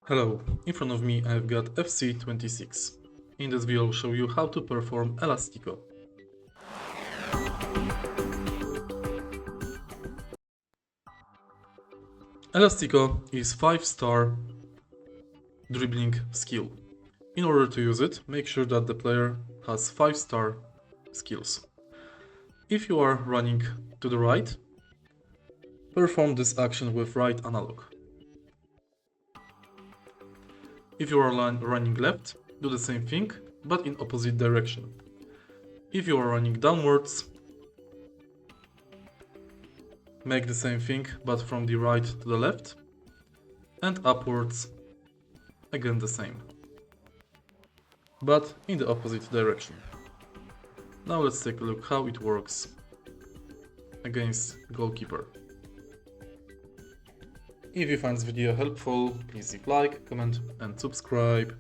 Hello, in front of me I've got FC26. In this video I'll show you how to perform Elastico. Elastico is 5-star dribbling skill. In order to use it, make sure that the player has 5-star skills. If you are running to the right, perform this action with right analog. If you are running left, do the same thing, but in opposite direction. If you are running downwards, make the same thing, but from the right to the left, and upwards, again the same, but in the opposite direction. Now let's take a look how it works against goalkeeper. If you find this video helpful, please leave like, comment and subscribe.